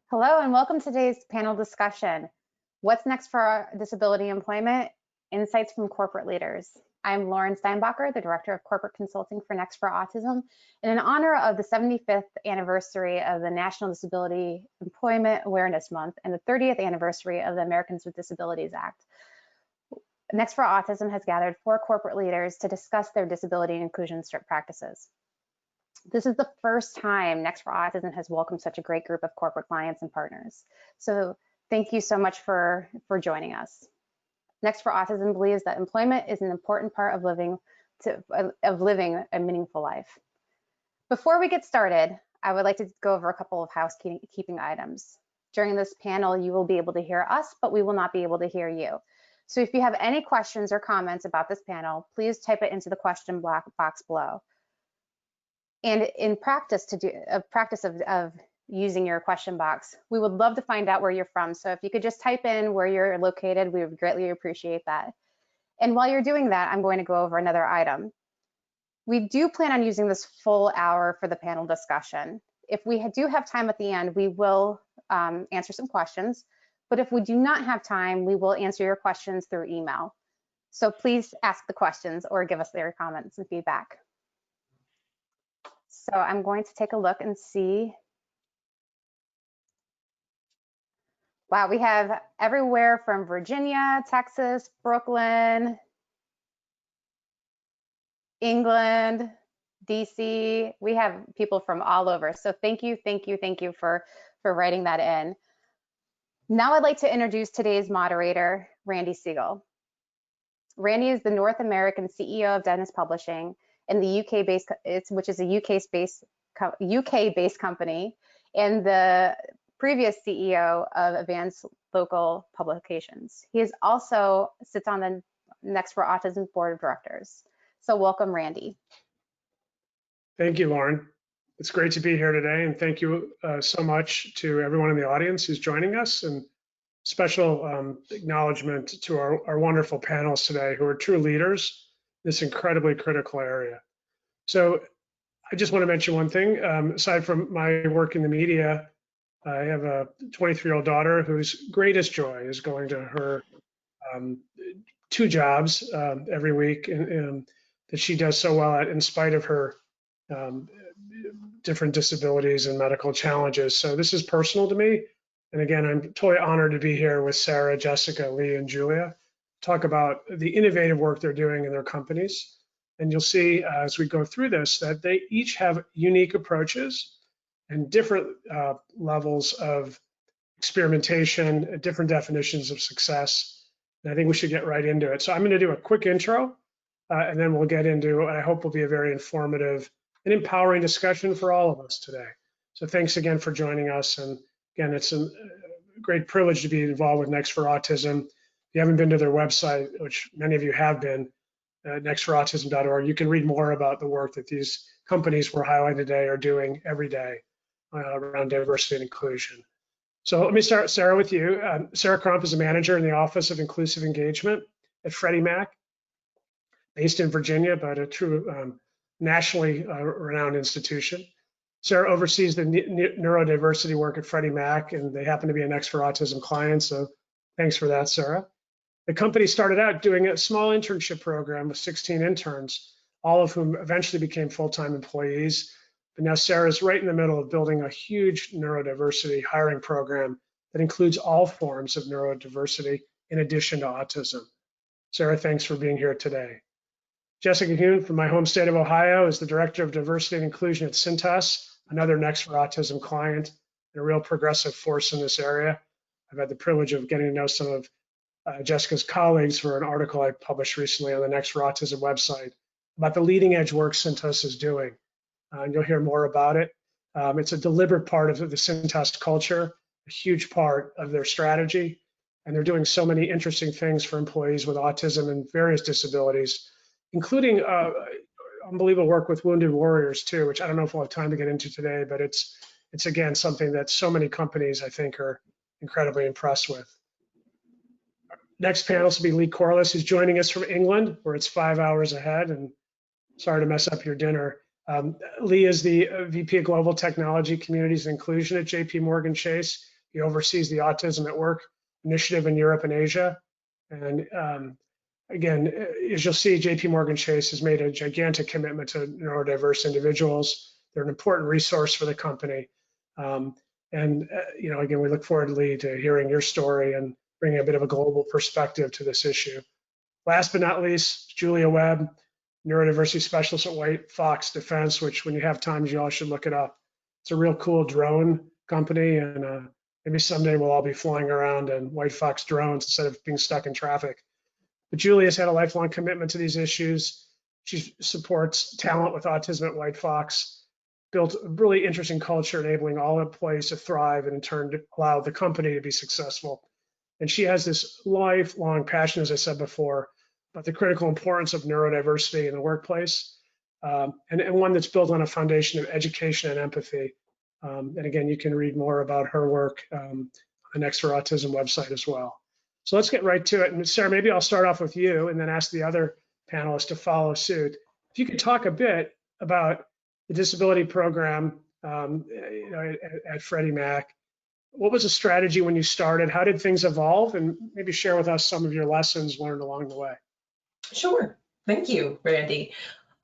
Hello and welcome to today's panel discussion. What's next for our disability employment? Insights from corporate leaders. I'm Lauren Steinbacher, the Director of Corporate Consulting for Next for Autism. And in honor of the 75th anniversary of the National Disability Employment Awareness Month and the 30th anniversary of the Americans with Disabilities Act, Next for Autism has gathered 4 corporate leaders to discuss their disability and inclusion practices. This is the first time Next for Autism has welcomed such a great group of corporate clients and partners. So thank you so much for joining us. Next for Autism believes that employment is an important part of living a meaningful life. Before we get started, I would like to go over a couple of housekeeping items. During this panel, you will be able to hear us, but we will not be able to hear you. So if you have any questions or comments about this panel, please type it into the question box below. And in practice of using your question box, we would love to find out where you're from. So if you could just type in where you're located, we would greatly appreciate that. And while you're doing that, I'm going to go over another item. We do plan on using this full hour for the panel discussion. If we do have time at the end, we will answer some questions. But if we do not have time, we will answer your questions through email. So please ask the questions or give us their comments and feedback. So I'm going to take a look and see. Wow, we have everywhere from Virginia, Texas, Brooklyn, England, DC. We have people from all over. So thank you for writing that in. Now I'd like to introduce today's moderator, Randy Siegel. Randy is the North American CEO of Dennis Publishing, in the UK-based, which is a UK-based company, and the previous CEO of Advanced Local Publications. He is also sits on the Next for Autism Board of Directors. So welcome, Randy. Thank you, Lauren. It's great to be here today, and thank you so much to everyone in the audience who's joining us, and special acknowledgement to our wonderful panelists today who are true leaders in this incredibly critical area. So I just want to mention one thing. Aside from my work in the media, I have a 23-year-old daughter whose greatest joy is going to her 2 jobs every week, and that she does so well at in spite of her different disabilities and medical challenges. So this is personal to me. And again, I'm totally honored to be here with Sarah, Jessica, Lee, and Julia, talk about the innovative work they're doing in their companies. And you'll see as we go through this that they each have unique approaches and different levels of experimentation, different definitions of success. And I think we should get right into it. So I'm going to do a quick intro, and then we'll get into what I hope will be a very informative and empowering discussion for all of us today. So thanks again for joining us. And again, it's a great privilege to be involved with Next for Autism. If you haven't been to their website, which many of you have been, nextforautism.org, you can read more about the work that these companies we're highlighting today are doing every day around diversity and inclusion. So let me start, Sarah, with you. Sarah Crump is a manager in the Office of Inclusive Engagement at Freddie Mac, based in Virginia, but a true nationally renowned institution. Sarah oversees the neurodiversity work at Freddie Mac, and they happen to be a Next for Autism client, so thanks for that, Sarah. The company started out doing a small internship program with 16 interns, all of whom eventually became full-time employees. But now Sarah's right in the middle of building a huge neurodiversity hiring program that includes all forms of neurodiversity in addition to autism. Sarah, thanks for being here today. Jessica Huhn from my home state of Ohio is the Director of Diversity and Inclusion at Cintas, another Next for Autism client, and a real progressive force in this area. I've had the privilege of getting to know some of Jessica's colleagues for an article I published recently on the Next for Autism website about the leading edge work Cintas is doing. And you'll hear more about it. It's a deliberate part of the Cintas culture, a huge part of their strategy, and they're doing so many interesting things for employees with autism and various disabilities, including unbelievable work with wounded warriors too, which I don't know if we'll have time to get into today, but it's again something that so many companies I think are incredibly impressed with. Next panelist will be Lee Corliss, who's joining us from England, where it's 5 hours ahead, and sorry to mess up your dinner. Lee is the VP of Global Technology, Communities and Inclusion at Jpmorgan Chase. He oversees the Autism at Work initiative in Europe and Asia. And again, as you'll see, Jpmorgan Chase has made a gigantic commitment to neurodiverse individuals. They're an important resource for the company. Again, we look forward, Lee, to hearing your story and bringing a bit of a global perspective to this issue. Last but not least, Julia Webb, neurodiversity specialist at White Fox Defense, which when you have time, you all should look it up. It's a real cool drone company, and maybe someday we'll all be flying around in White Fox drones instead of being stuck in traffic. But Julia's had a lifelong commitment to these issues. She supports talent with autism at White Fox, built a really interesting culture enabling all employees to thrive and in turn to allow the company to be successful. And she has this lifelong passion, as I said before, about the critical importance of neurodiversity in the workplace, and one that's built on a foundation of education and empathy. And again, you can read more about her work on the Next for Autism website as well. So let's get right to it. And Sarah, maybe I'll start off with you and then ask the other panelists to follow suit. If you could talk a bit about the disability program at Freddie Mac. What was the strategy when you started? How did things evolve? And maybe share with us some of your lessons learned along the way. Sure. Thank you, Randy.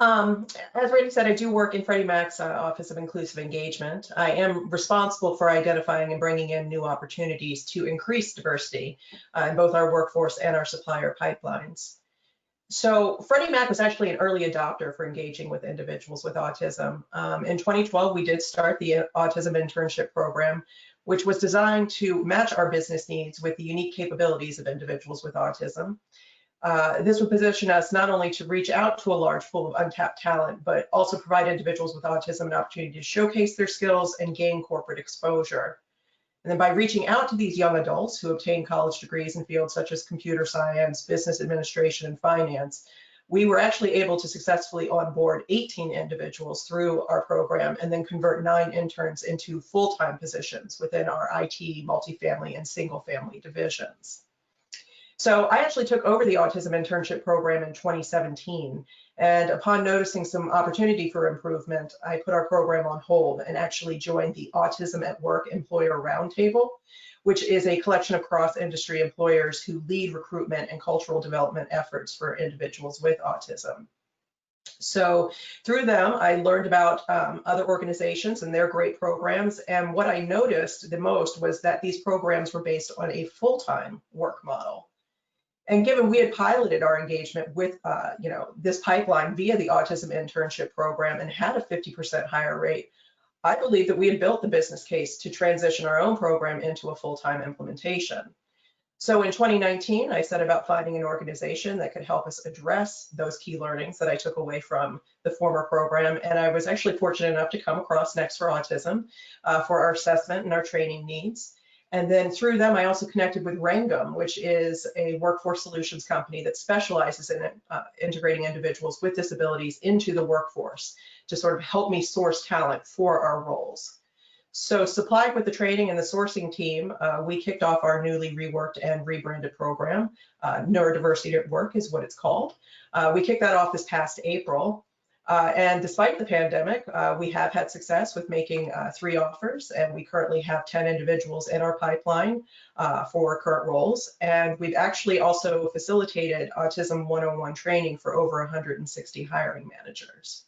As Randy said, I do work in Freddie Mac's Office of Inclusive Engagement. I am responsible for identifying and bringing in new opportunities to increase diversity in both our workforce and our supplier pipelines. So Freddie Mac was actually an early adopter for engaging with individuals with autism. In 2012, we did start the Autism Internship Program, which was designed to match our business needs with the unique capabilities of individuals with autism. This would position us not only to reach out to a large pool of untapped talent, but also provide individuals with autism an opportunity to showcase their skills and gain corporate exposure. And then by reaching out to these young adults who obtain college degrees in fields such as computer science, business administration, and finance, we were actually able to successfully onboard 18 individuals through our program and then convert 9 interns into full-time positions within our IT, multifamily, and single-family divisions. So I actually took over the Autism Internship Program in 2017, and upon noticing some opportunity for improvement, I put our program on hold and actually joined the Autism at Work Employer Roundtable, which is a collection of cross-industry employers who lead recruitment and cultural development efforts for individuals with autism. So through them, I learned about other organizations and their great programs, and what I noticed the most was that these programs were based on a full-time work model. And given we had piloted our engagement with this pipeline via the Autism Internship Program and had a 50% higher rate, I believe that we had built the business case to transition our own program into a full-time implementation. So in 2019, I set about finding an organization that could help us address those key learnings that I took away from the former program. And I was actually fortunate enough to come across Next for Autism for our assessment and our training needs. And then through them, I also connected with Rangum, which is a workforce solutions company that specializes in integrating individuals with disabilities into the workforce to sort of help me source talent for our roles. So supplied with the training and the sourcing team, we kicked off our newly reworked and rebranded program. Neurodiversity at Work is what it's called. We kicked that off this past April. And despite the pandemic, we have had success with making 3 offers, and we currently have 10 individuals in our pipeline for current roles. And we've actually also facilitated Autism 101 training for over 160 hiring managers.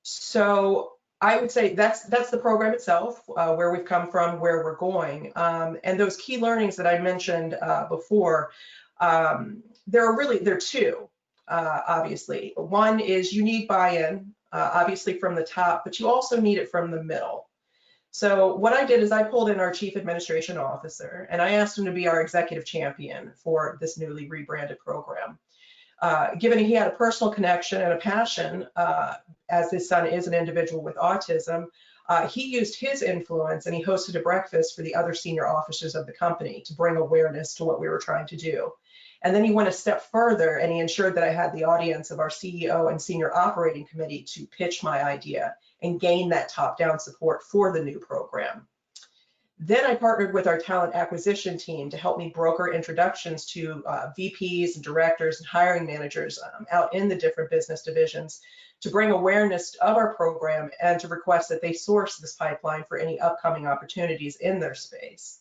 So I would say that's the program itself, where we've come from, where we're going. And those key learnings that I mentioned before, there are 2. Obviously. One is you need buy-in, obviously from the top, but you also need it from the middle. So what I did is I pulled in our Chief Administration Officer, and I asked him to be our executive champion for this newly rebranded program. Given he had a personal connection and a passion, as his son is an individual with autism, he used his influence and he hosted a breakfast for the other senior officers of the company to bring awareness to what we were trying to do. And then he went a step further and he ensured that I had the audience of our CEO and senior operating committee to pitch my idea and gain that top-down support for the new program. Then I partnered with our talent acquisition team to help me broker introductions to VPs and directors and hiring managers out in the different business divisions to bring awareness of our program and to request that they source this pipeline for any upcoming opportunities in their space.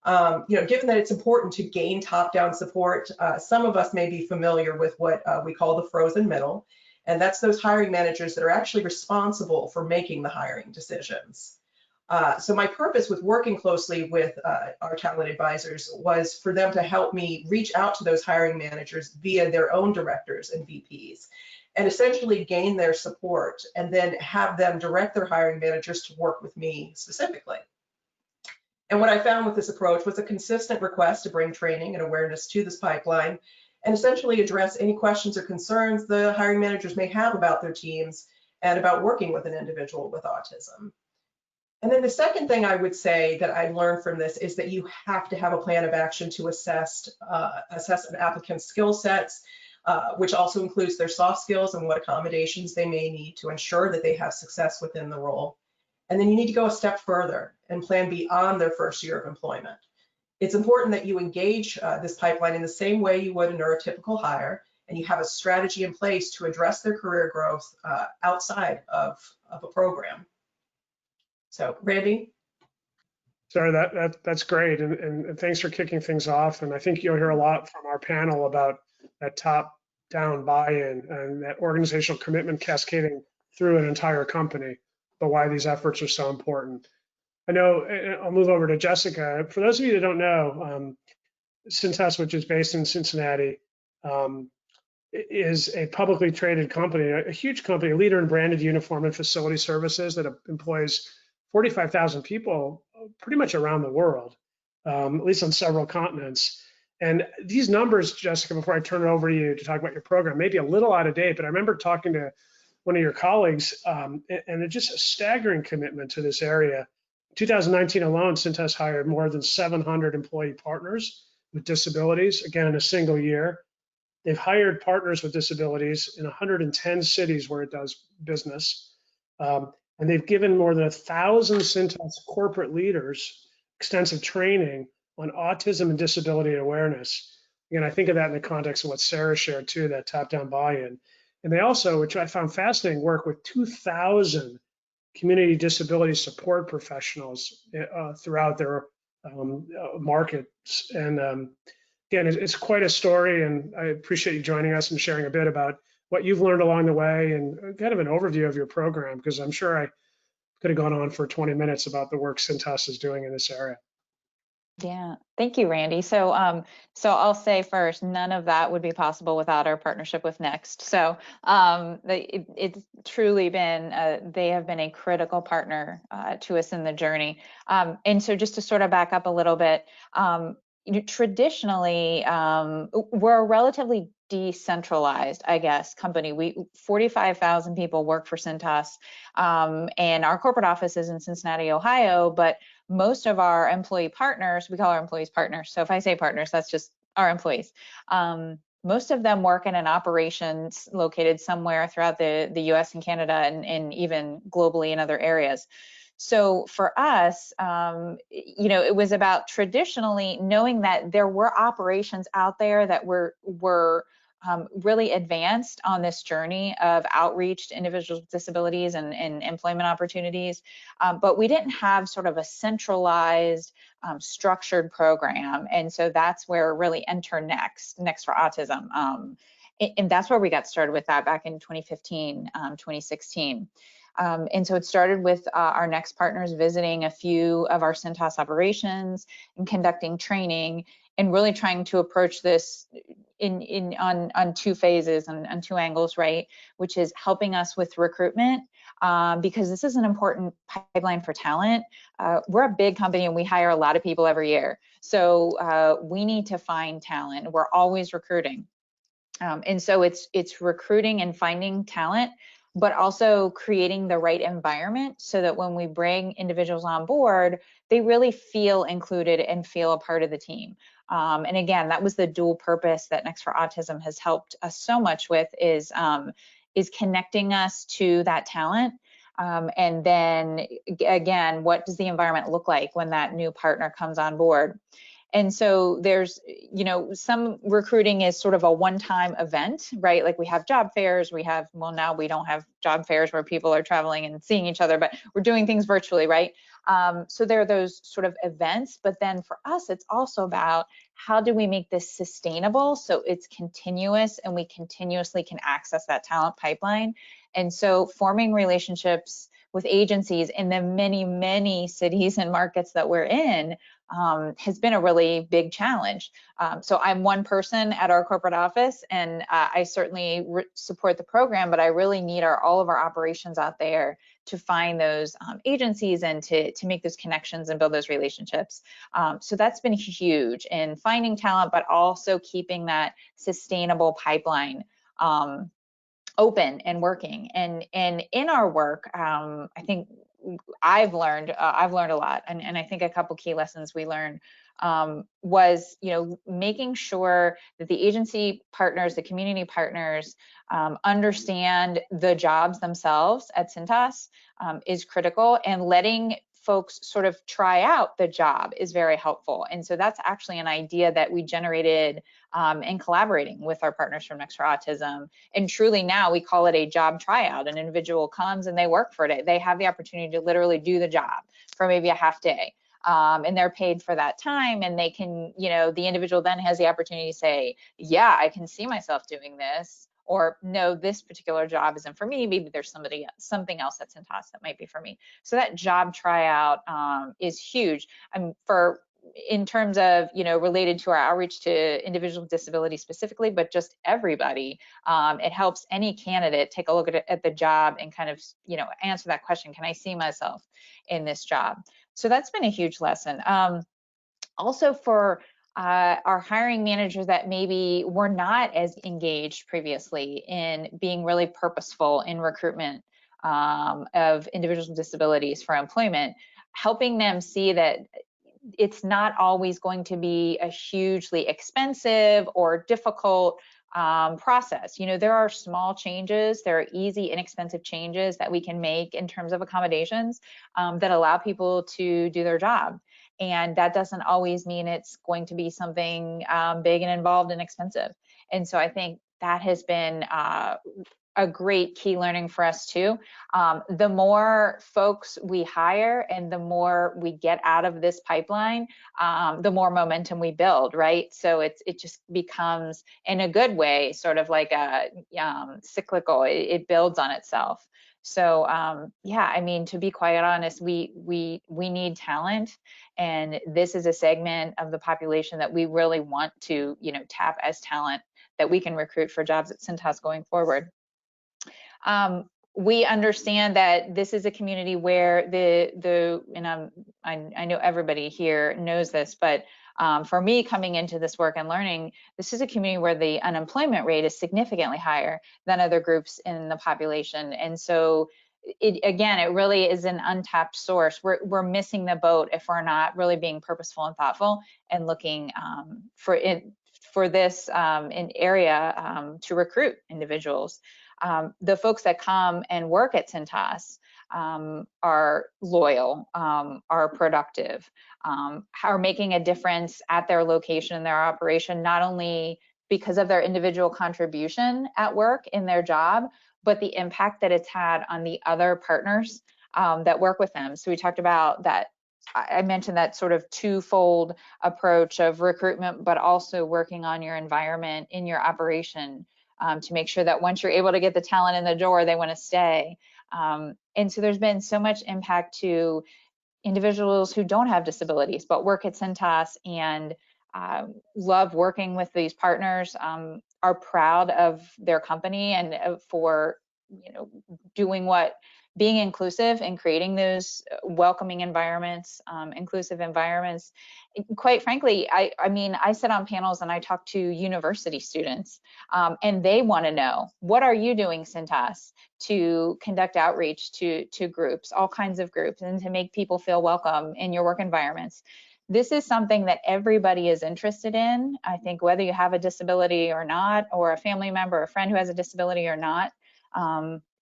Given that it's important to gain top-down support, some of us may be familiar with what we call the frozen middle, and that's those hiring managers that are actually responsible for making the hiring decisions. So my purpose with working closely with our talent advisors was for them to help me reach out to those hiring managers via their own directors and VPs, and essentially gain their support, and then have them direct their hiring managers to work with me specifically. And what I found with this approach was a consistent request to bring training and awareness to this pipeline and essentially address any questions or concerns the hiring managers may have about their teams and about working with an individual with autism. And then the second thing I would say that I learned from this is that you have to have a plan of action to assess an applicant's skill sets, which also includes their soft skills and what accommodations they may need to ensure that they have success within the role. And then you need to go a step further and plan beyond their first year of employment. It's important that you engage this pipeline in the same way you would a neurotypical hire, and you have a strategy in place to address their career growth outside of a program. So, Randy? Sorry, that's great, and thanks for kicking things off. And I think you'll hear a lot from our panel about that top-down buy-in and that organizational commitment cascading through an entire company, but why these efforts are so important. I know, I'll move over to Jessica. For those of you that don't know, Cintas, which is based in Cincinnati, is a publicly traded company, a huge company, a leader in branded uniform and facility services that employs 45,000 people pretty much around the world, at least on several continents. And these numbers, Jessica, before I turn it over to you to talk about your program, may be a little out of date, but I remember talking to one of your colleagues, and it's just a staggering commitment to this area. In 2019 alone, Cintas hired more than 700 employee partners with disabilities, again, in a single year. They've hired partners with disabilities in 110 cities where it does business. And they've given more than 1,000 Cintas corporate leaders extensive training on autism and disability awareness. Again, I think of that in the context of what Sarah shared too, that top-down buy-in. And they also, which I found fascinating, work with 2,000 community disability support professionals throughout their markets. And again, it's quite a story, and I appreciate you joining us and sharing a bit about what you've learned along the way and kind of an overview of your program, because I'm sure I could have gone on for 20 minutes about the work Cintas is doing in this area. Yeah, thank you, Randy. So I'll say first, none of that would be possible without our partnership with Next. So it's truly been, they have been a critical partner to us in the journey. And so just to sort of back up a little bit, traditionally, we're a relatively decentralized, I guess, company. 45,000 people work for Cintas, and our corporate office is in Cincinnati, Ohio, but most of our employee partners, we call our employees partners. So if I say partners, that's just our employees. Most of them work in an operations located somewhere throughout the US and Canada, and even globally in other areas. So for us, it was about traditionally knowing that there were operations out there that were really advanced on this journey of outreach to individuals with disabilities and employment opportunities, but we didn't have sort of a centralized, structured program. And so that's where really enter Next for Autism. And that's where we got started with that back in 2015, 2016. And so it started with our Next partners visiting a few of our Cintas operations and conducting training, and really trying to approach this on two phases and on two angles, right? Which is helping us with recruitment, because this is an important pipeline for talent. We're a big company and we hire a lot of people every year. So we need to find talent. We're always recruiting. And so it's recruiting and finding talent, but also creating the right environment so that when we bring individuals on board, they really feel included and feel a part of the team. And again, that was the dual purpose that Next for Autism has helped us so much with, is connecting us to that talent. And then again, what does the environment look like when that new partner comes on board? And so there's, you know, some recruiting is sort of a one-time event, right? Like we have job fairs, we have, well, now we don't have job fairs where people are traveling and seeing each other, but we're doing things virtually, right? So there are those sort of events, but then for us, it's also about how do we make this sustainable so it's continuous and we continuously can access that talent pipeline. And so forming relationships with agencies in the many, many cities and markets that we're in has been a really big challenge. So I'm one person at our corporate office, and I certainly support the program, but I really need all of our operations out there to find those agencies and to make those connections and build those relationships. So that's been huge in finding talent, but also keeping that sustainable pipeline open and working. And in our work, I think I've learned a lot, and I think a couple key lessons we learned was, you know, making sure that the agency partners, the community partners, understand the jobs themselves at Cintas is critical, and letting folks sort of try out the job is very helpful. And so that's actually an idea that we generated in collaborating with our partners from Next for Autism. And truly now we call it a job tryout. An individual comes and they work for it. They have the opportunity to literally do the job for maybe a half day. And they're paid for that time, and they can, you know, the individual then has the opportunity to say, yeah, I can see myself doing this, or no, this particular job isn't for me. Maybe there's something else at Cintas that might be for me. So that job tryout is huge. In terms of, you know, related to our outreach to individuals with disabilities specifically, but just everybody, it helps any candidate take a look at the job and kind of, you know, answer that question, can I see myself in this job? So that's been a huge lesson. Also for our hiring managers that maybe were not as engaged previously in being really purposeful in recruitment of individuals with disabilities for employment, helping them see that it's not always going to be a hugely expensive or difficult process. You know, there are small changes, there are easy, inexpensive changes that we can make in terms of accommodations that allow people to do their job. And that doesn't always mean it's going to be something big and involved and expensive. And so I think that has been a great key learning for us too. The more folks we hire and the more we get out of this pipeline, the more momentum we build, right? So it just becomes, in a good way, sort of like a cyclical. It builds on itself. So yeah, I mean, to be quite honest, we need talent, and this is a segment of the population that we really want to, you know, tap as talent that we can recruit for jobs at Cintas going forward. We understand that this is a community where and I know everybody here knows this, but for me coming into this work and learning, this is a community where the unemployment rate is significantly higher than other groups in the population. And so again, it really is an untapped source. We're missing the boat if we're not really being purposeful and thoughtful and looking for this area to recruit individuals. The folks that come and work at Cintas are loyal, are productive, are making a difference at their location and their operation, not only because of their individual contribution at work in their job, but the impact that it's had on the other partners that work with them. So we talked about that. I mentioned that sort of twofold approach of recruitment, but also working on your environment in your operation to make sure that once you're able to get the talent in the door, they want to stay. And so there's been so much impact to individuals who don't have disabilities, but work at Cintas and love working with these partners, are proud of their company and for, you know, being inclusive and creating those welcoming environments, inclusive environments. Quite frankly, I mean, I sit on panels and I talk to university students, and they want to know, what are you doing, Cintas, to conduct outreach to groups, all kinds of groups, and to make people feel welcome in your work environments. This is something that everybody is interested in. I think whether you have a disability or not, or a family member, a friend who has a disability or not,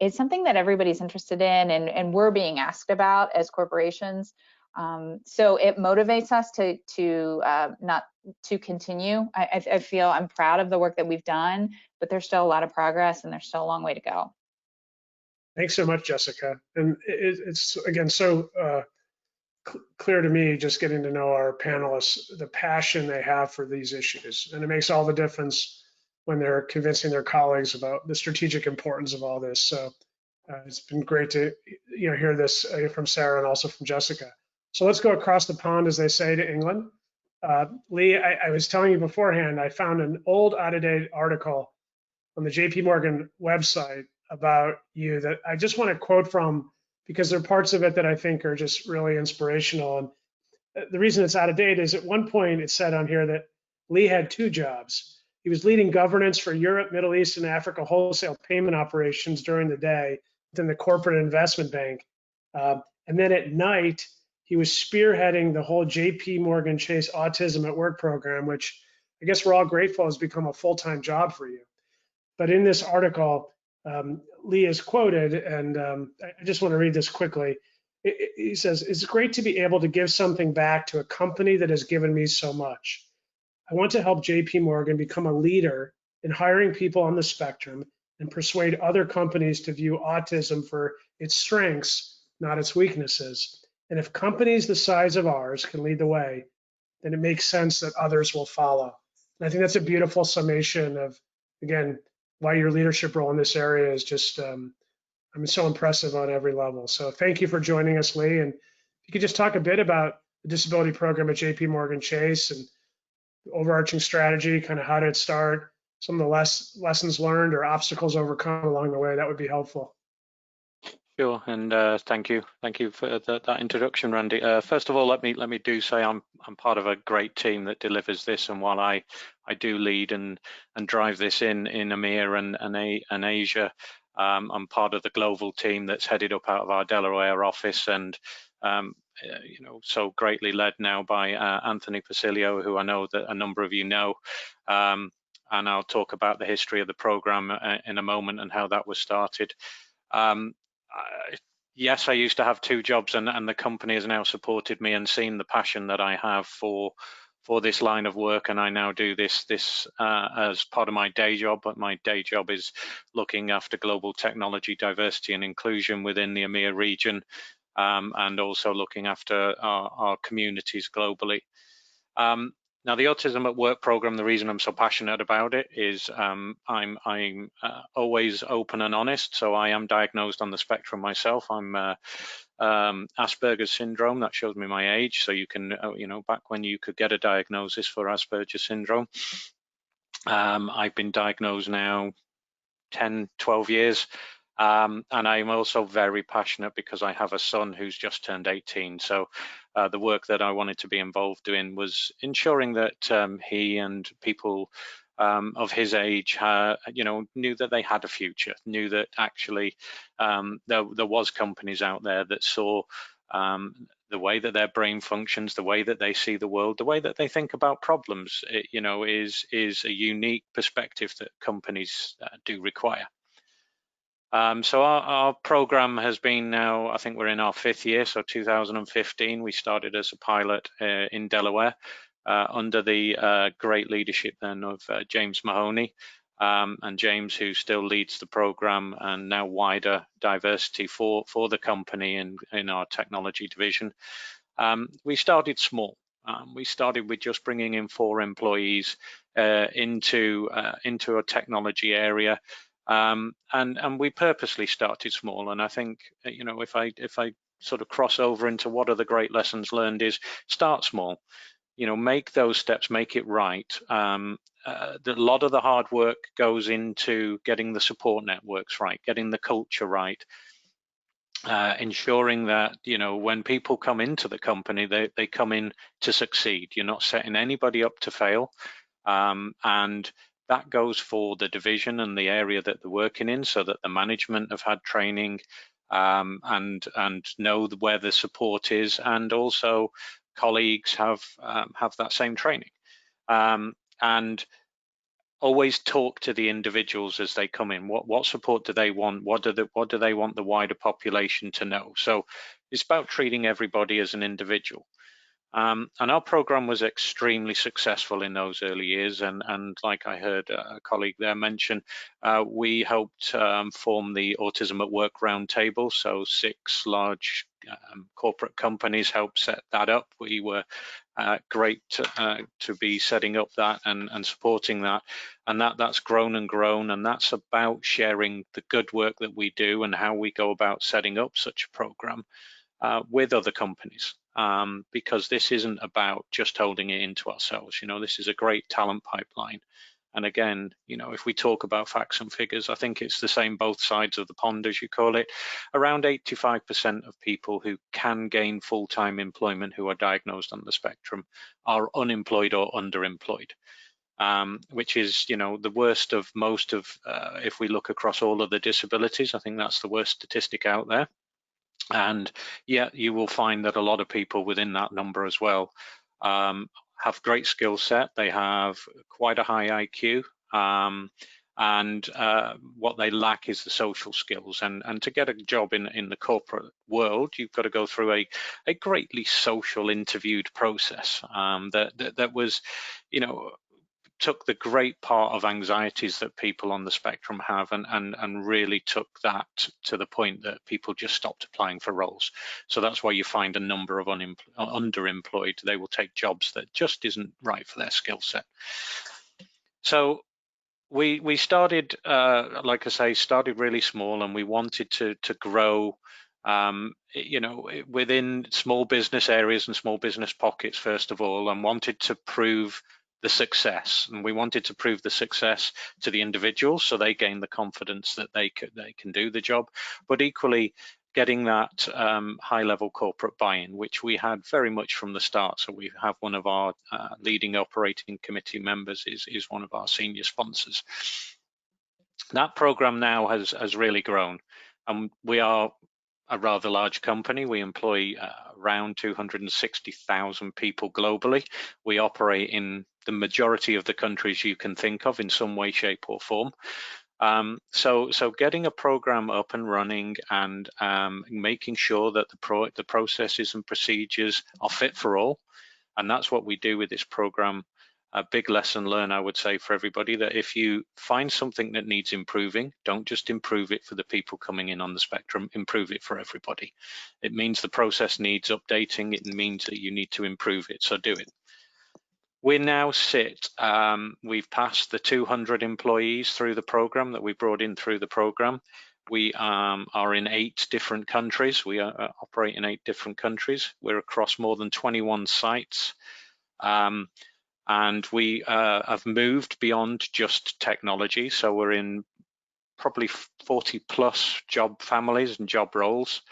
it's something that everybody's interested in, and we're being asked about as corporations. So it motivates us to continue. I feel I'm proud of the work that we've done, but there's still a lot of progress and there's still a long way to go. Thanks so much, Jessica. And it's again so clear to me, just getting to know our panelists, the passion they have for these issues, and it makes all the difference when they're convincing their colleagues about the strategic importance of all this. So it's been great to hear this from Sarah and also from Jessica. So let's go across the pond, as they say, to England. Lee, I was telling you beforehand, I found an old, out-of-date article on the Jpmorgan website about you that I just want to quote from, because there are parts of it that I think are just really inspirational. And the reason it's out of date is at one point it said on here that Lee had 2 jobs. He was leading governance for Europe, Middle East, and Africa wholesale payment operations during the day within the corporate investment bank. And then at night, he was spearheading the whole Jpmorgan Chase Autism at Work program, which I guess we're all grateful has become a full-time job for you. But in this article, Lee is quoted, and I just want to read this quickly. He says, "It's great to be able to give something back to a company that has given me so much. I want to help Jpmorgan become a leader in hiring people on the spectrum and persuade other companies to view autism for its strengths, not its weaknesses. And if companies the size of ours can lead the way, then it makes sense that others will follow." And I think that's a beautiful summation of, again, why your leadership role in this area is just, so impressive on every level. So thank you for joining us, Lee. And if you could just talk a bit about the disability program at Jpmorgan Chase and the overarching strategy, kind of how did it start, some of the lessons learned or obstacles overcome along the way, that would be helpful. Sure, and thank you for that introduction, Randy. First of all, let me do say I'm part of a great team that delivers this, and while I do lead and drive this in EMEA and Asia, I'm part of the global team that's headed up out of our Delaware office, and so greatly led now by Anthony Pasilio, who I know that a number of you know. And I'll talk about the history of the program in a moment and how that was started. Yes, I used to have 2 jobs, and the company has now supported me and seen the passion that I have for this line of work, and I now do this as part of my day job. But my day job is looking after global technology, diversity, and inclusion within the EMEA region, and also looking after our communities globally. Now, the Autism at Work program, the reason I'm so passionate about it is I'm always open and honest. So I am diagnosed on the spectrum myself. I'm Asperger's syndrome. That shows me my age. So you can, back when you could get a diagnosis for Asperger's syndrome. I've been diagnosed now 10, 12 years. And I'm also very passionate because I have a son who's just turned 18. So the work that I wanted to be involved in was ensuring that he and people of his age, knew that they had a future, knew that actually there was companies out there that saw the way that their brain functions, the way that they see the world, the way that they think about problems, is a unique perspective that companies do require. So our program has been now, I think we're in our 5th year, so 2015, we started as a pilot in Delaware under the great leadership then of James Mahoney, and James, who still leads the program and now wider diversity for the company in our technology division. We started small. We started with just bringing in 4 employees into a technology area. And we purposely started small, and I think if I sort of cross over into what are the great lessons learned is start small, make those steps, make it right. A lot of the hard work goes into getting the support networks right, getting the culture right, ensuring that when people come into the company, they come in to succeed. You're not setting anybody up to fail, and that goes for the division and the area that they're working in, so that the management have had training and know where the support is, and also colleagues have that same training. And always talk to the individuals as they come in. What support do they want? What do they want the wider population to know? So It's about treating everybody as an individual. And our program was extremely successful in those early years. And like I heard a colleague there mention, we helped form the Autism at Work Roundtable. So 6 large corporate companies helped set that up. We were great to be setting up that and supporting that. And that's grown and grown. And that's about sharing the good work that we do and how we go about setting up such a program with other companies. Because this isn't about just holding it into ourselves. This is a great talent pipeline. And again, if we talk about facts and figures, I think it's the same both sides of the pond, as you call it. Around 85% of people who can gain full-time employment who are diagnosed on the spectrum are unemployed or underemployed. Which is, the worst of most of, if we look across all of the disabilities, I think that's the worst statistic out there. And yet you will find that a lot of people within that number as well have great skill set. They have quite a high IQ, and what they lack is the social skills. And to get a job in the corporate world, you've got to go through a greatly social interviewed process that was, took the great part of anxieties that people on the spectrum have and really took that to the point that people just stopped applying for roles. So that's why you find a number of underemployed. They will take jobs that just isn't right for their skill set. So we started, like I say, started really small, and we wanted to grow within small business areas and small business pockets first of all, and wanted to prove the success. And we wanted to prove the success to the individuals so they gain the confidence that they can do the job, but equally getting that high level corporate buy-in, which we had very much from the start. So we have one of our leading operating committee members is one of our senior sponsors. That program now has really grown, and we are a rather large company. We employ around 260,000 people globally. We operate in the majority of the countries you can think of in some way, shape or form. So getting a program up and running and making sure that the processes and procedures are fit for all. And that's what we do with this program. A big lesson learned, I would say, for everybody, that if you find something that needs improving, don't just improve it for the people coming in on the spectrum, improve it for everybody. It means the process needs updating. It means that you need to improve it, so do it. We now sit, we've passed the 200 employees through the program that we brought in through the program. We are in 8 different countries. We operate in 8 different countries. We're across more than 21 sites. And we have moved beyond just technology. So we're in probably 40 plus job families and job roles.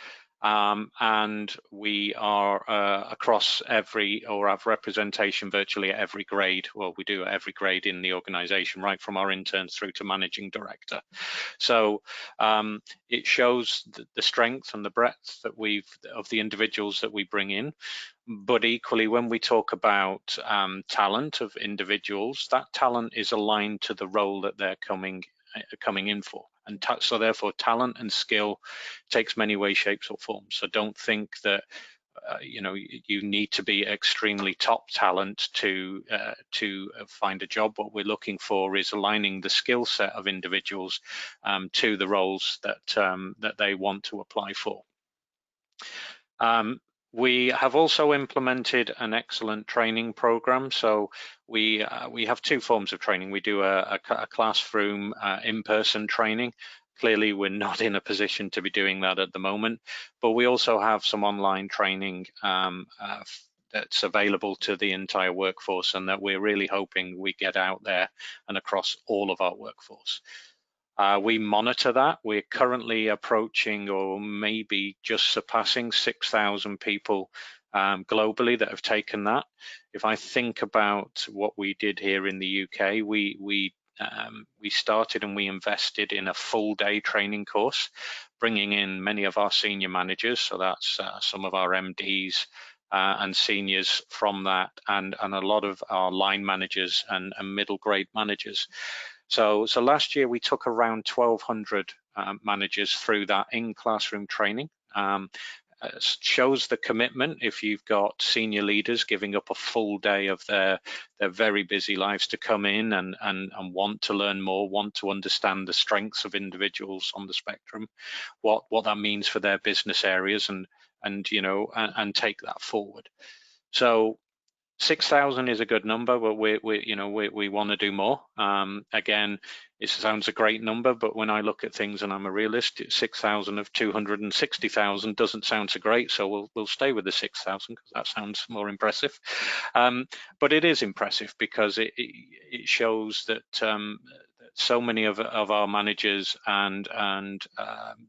And we are across or have representation virtually at every grade. Well, we do at every grade in the organization, right from our interns through to managing director. So it shows the strength and the breadth that of the individuals that we bring in. But equally, when we talk about talent of individuals, that talent is aligned to the role that they're coming in for. And so therefore, talent and skill takes many ways, shapes or forms. So don't think that you need to be extremely top talent to find a job. What we're looking for is aligning the skill set of individuals to the roles that they want to apply for. We have also implemented an excellent training program. So we have 2 forms of training. We do a classroom in-person training. Clearly, we're not in a position to be doing that at the moment, but we also have some online training that's available to the entire workforce, and that we're really hoping we get out there and across all of our workforce. We monitor that. We're currently approaching or maybe just surpassing 6,000 people globally that have taken that. If I think about what we did here in the UK, we started and we invested in a full day training course, bringing in many of our senior managers. So that's some of our MDs and seniors from that, and a lot of our line managers and middle grade managers. So last year we took around 1,200 managers through that in-classroom training. shows the commitment. If you've got senior leaders giving up a full day of their very busy lives to come in and want to learn more, want to understand the strengths of individuals on the spectrum, what that means for their business areas, and you know, and take that forward. So 6,000 is a good number, but we want to do more. Again, it sounds a great number, but when I look at things and I'm a realist, 6,000 of 260,000 doesn't sound so great. So we'll stay with the 6,000 because that sounds more impressive. But it is impressive because it shows that so many of our managers and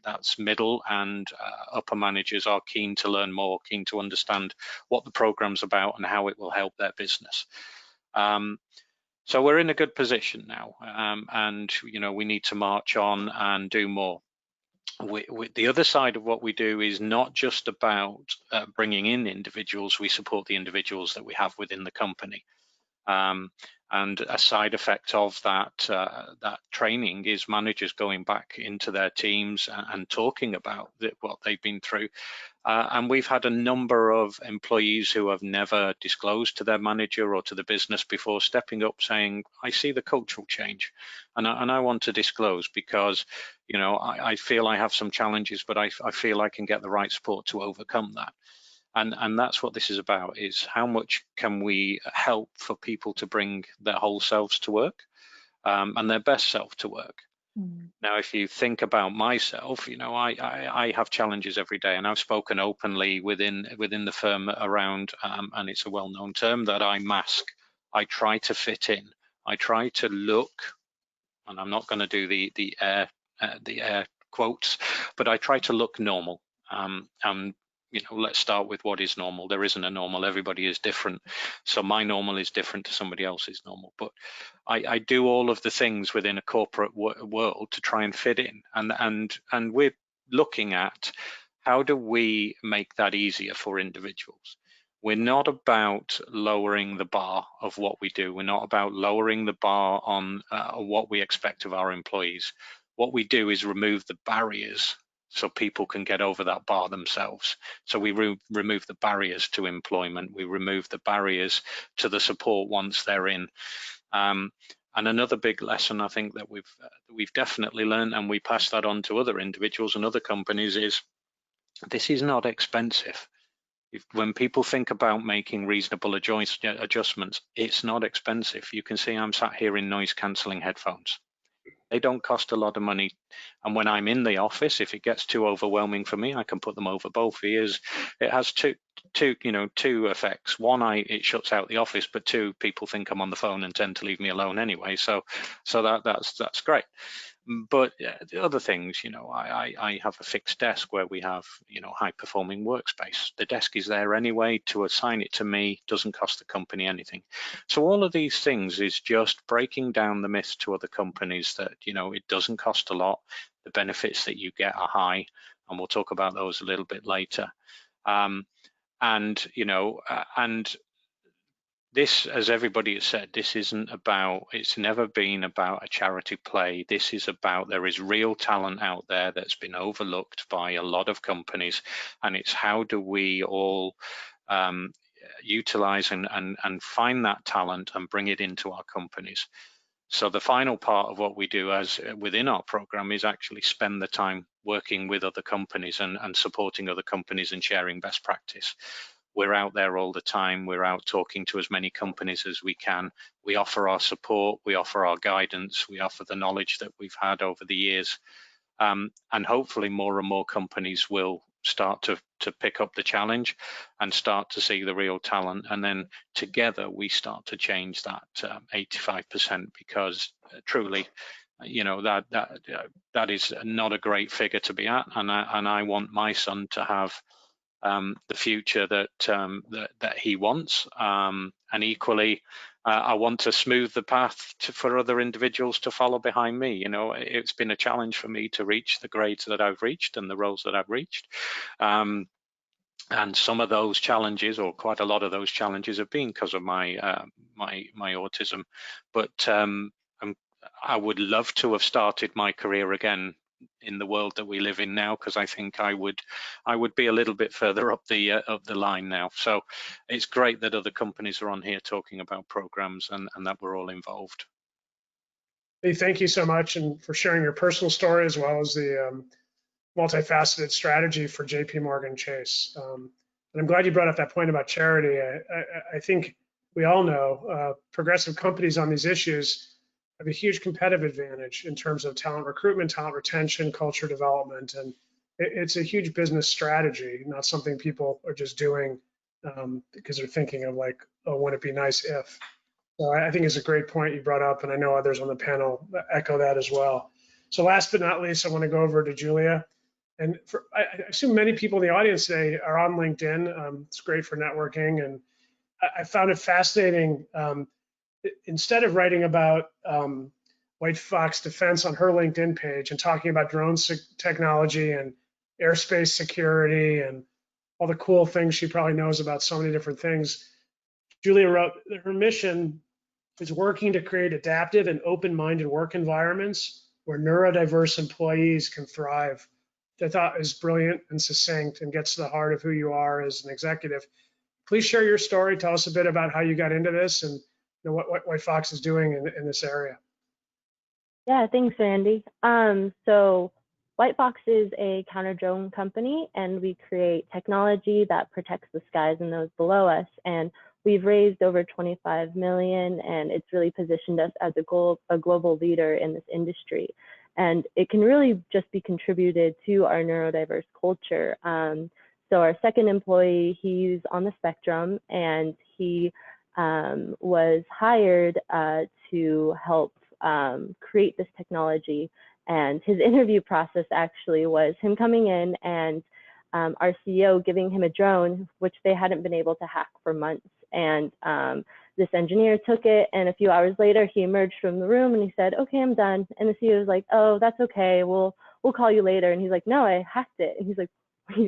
that's middle and upper managers are keen to learn more, keen to understand what the program's about and how it will help their business. So we're in a good position now, and you know, we need to march on and do more. The other side of what we do is not just about bringing in individuals. We support the individuals that we have within the company. And a side effect of that training is managers going back into their teams and talking about what they've been through. And we've had a number of employees who have never disclosed to their manager or to the business before stepping up saying, I see the cultural change and I want to disclose because, you know, I feel I have some challenges, but I feel I can get the right support to overcome that. And that's what this is about, is how much can we help for people to bring their whole selves to work and their best self to work. Now, if you think about myself, you know, I have challenges every day, and I've spoken openly within the firm around, and it's a well-known term, that I mask. I try to fit in. I try to look, and I'm not going to do the air quotes, but I try to look normal. You know, let's start with what is normal. There isn't a normal. Everybody is different. So my normal is different to somebody else's normal. But I do all of the things within a corporate world to try and fit in. And we're looking at how do we make that easier for individuals. We're not about lowering the bar of what we do. We're not about lowering the bar on what we expect of our employees. What we do is remove the barriers so people can get over that bar themselves. So we remove the barriers to employment. We remove the barriers to the support once they're in. And another big lesson I think that we've definitely learned, and we pass that on to other individuals and other companies, is this is not expensive. When people think about making reasonable adjustments, it's not expensive. You can see I'm sat here in noise cancelling headphones. They don't cost a lot of money. And when I'm in the office, if it gets too overwhelming for me, I can put them over both ears. It has two effects. One, it shuts out the office, but two, people think I'm on the phone and tend to leave me alone anyway. So that's great. But the other things, you know, I have a fixed desk where we have, you know, high performing workspace. The desk is there anyway. To assign it to me doesn't cost the company anything. So all of these things is just breaking down the myth to other companies that, you know, it doesn't cost a lot. The benefits that you get are high, and we'll talk about those a little bit later. And, you know, and this, as everybody has said, this isn't about, it's never been about a charity play. This is about, there is real talent out there that's been overlooked by a lot of companies, and it's how do we all utilize and find that talent and bring it into our companies. So the final part of what we do as within our program is actually spend the time working with other companies and supporting other companies and sharing best practice. We're out there all the time. We're out talking to as many companies as we can. We offer our support, we offer our guidance, we offer the knowledge that we've had over the years. And hopefully more and more companies will start to pick up the challenge and start to see the real talent. And then together we start to change that 85%, because truly, you know, that is not a great figure to be at. And I want my son to have the future that he wants, and equally I want to smooth the path for other individuals to follow behind me. You know, it's been a challenge for me to reach the grades that I've reached and the roles that I've reached, and some of those challenges, or quite a lot of those challenges, have been because of my my autism. But I would love to have started my career again in the world that we live in now, because I think I would be a little bit further up the line now. So it's great that other companies are on here talking about programs and that we're all involved. Hey, thank you so much, and for sharing your personal story as well as the multifaceted strategy for Jpmorgan Chase. And I'm glad you brought up that point about charity. I think we all know progressive companies on these issues have a huge competitive advantage in terms of talent recruitment, talent retention, culture development, and it's a huge business strategy, not something people are just doing because they're thinking of like, oh, wouldn't it be nice if? So I think it's a great point you brought up, and I know others on the panel echo that as well. So last but not least, I want to go over to Julia. And I assume many people in the audience today are on LinkedIn. It's great for networking, and I found it fascinating. Instead of writing about White Fox Defense on her LinkedIn page and talking about drone technology and airspace security and all the cool things she probably knows about so many different things, Julia wrote that her mission is working to create adaptive and open-minded work environments where neurodiverse employees can thrive. Which I thought is brilliant and succinct and gets to the heart of who you are as an executive. Please share your story. Tell us a bit about how you got into this and what White Fox is doing in this area. Yeah, thanks, Randy. So White Fox is a counter drone company, and we create technology that protects the skies and those below us. And we've raised over 25 million, and it's really positioned us as a global leader in this industry. And it can really just be contributed to our neurodiverse culture. So our second employee, he's on the spectrum, and he was hired to help create this technology. And his interview process actually was him coming in and our CEO giving him a drone, which they hadn't been able to hack for months. And this engineer took it, and a few hours later, he emerged from the room and he said, "Okay, I'm done." And the CEO was like, "Oh, that's okay. We'll call you later." And he's like, "No, I hacked it." And he's like,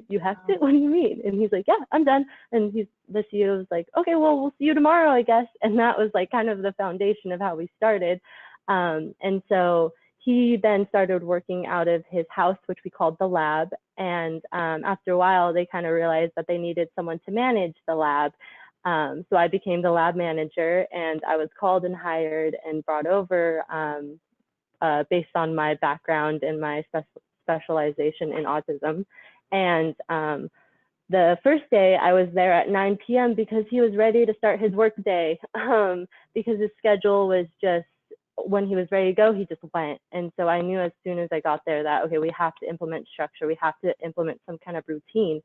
"You hacked it? What do you mean?" And he's like, "Yeah, I'm done." And the CEO was like, "Okay, well, we'll see you tomorrow, I guess." And that was like kind of the foundation of how we started. And so he then started working out of his house, which we called the lab. And after a while, they kind of realized that they needed someone to manage the lab. So I became the lab manager, and I was called and hired and brought over based on my background and my specialization in autism. And the first day I was there at 9 p.m. because he was ready to start his work day because his schedule was just, when he was ready to go, he just went. And so I knew as soon as I got there that, okay, we have to implement structure. We have to implement some kind of routine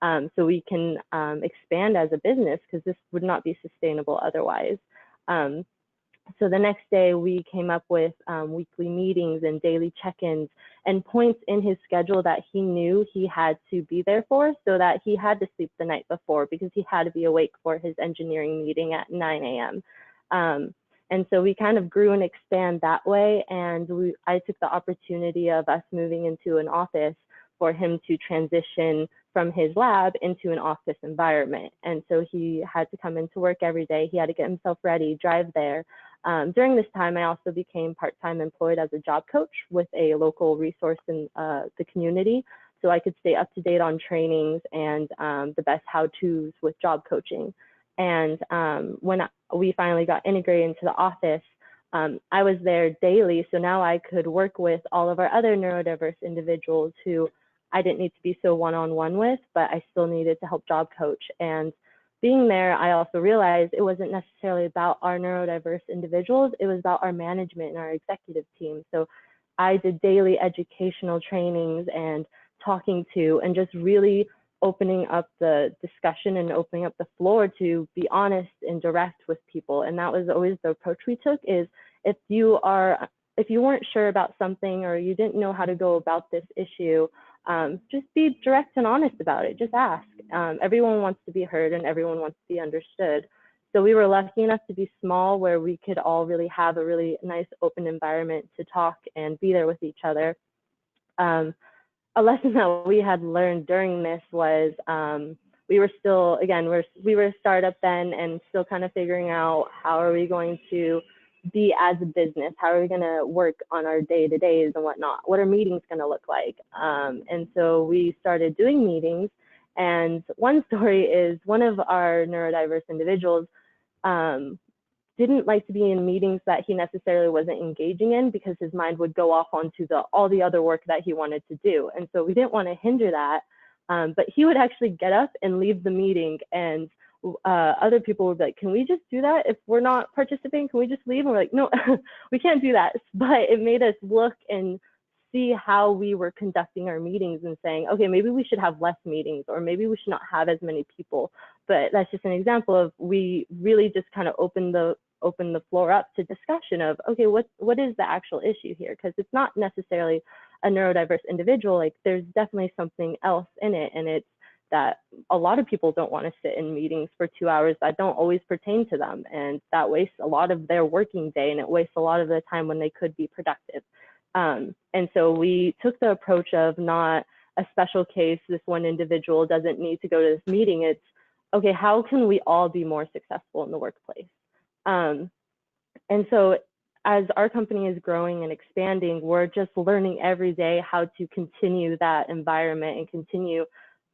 so we can expand as a business, because this would not be sustainable otherwise. So the next day we came up with weekly meetings and daily check-ins and points in his schedule that he knew he had to be there for, so that he had to sleep the night before because he had to be awake for his engineering meeting at 9 a.m. And so we kind of grew and expand that way. And I took the opportunity of us moving into an office for him to transition from his lab into an office environment. And so he had to come into work every day. He had to get himself ready, drive there. During this time, I also became part-time employed as a job coach with a local resource in the community, so I could stay up to date on trainings and the best how-tos with job coaching. And when we finally got integrated into the office, I was there daily, so now I could work with all of our other neurodiverse individuals who I didn't need to be so one-on-one with, but I still needed to help job coach. And being there, I also realized it wasn't necessarily about our neurodiverse individuals, it was about our management and our executive team. So I did daily educational trainings and talking to, and just really opening up the discussion and opening up the floor to be honest and direct with people. And that was always the approach we took, is if you weren't sure about something or you didn't know how to go about this issue, just be direct and honest about it. Just ask. Everyone wants to be heard and everyone wants to be understood. So we were lucky enough to be small, where we could all really have a really nice open environment to talk and be there with each other. A lesson that we had learned during this was we were still, again, we were a startup then and still kind of figuring out how are we going to be as a business? How are we going to work on our day-to-days and whatnot? What are meetings going to look like? And so we started doing meetings. And one story is one of our neurodiverse individuals didn't like to be in meetings that he necessarily wasn't engaging in, because his mind would go off onto all the other work that he wanted to do. And so we didn't want to hinder that. But he would actually get up and leave the meeting, and other people would be like, can we just do that? If we're not participating, can we just leave? And we're like, no, we can't do that. But it made us look and see how we were conducting our meetings and saying, okay, maybe we should have less meetings, or maybe we should not have as many people. But that's just an example of, we really just kind of open the floor up to discussion of, okay, what is the actual issue here? Because it's not necessarily a neurodiverse individual. Like, there's definitely something else in it, and it's that a lot of people don't want to sit in meetings for 2 hours that don't always pertain to them, and that wastes a lot of their working day, and it wastes a lot of the time when they could be productive. And so we took the approach of not a special case, this one individual doesn't need to go to this meeting. It's, okay, how can we all be more successful in the workplace? And so as our company is growing and expanding, we're just learning every day how to continue that environment and continue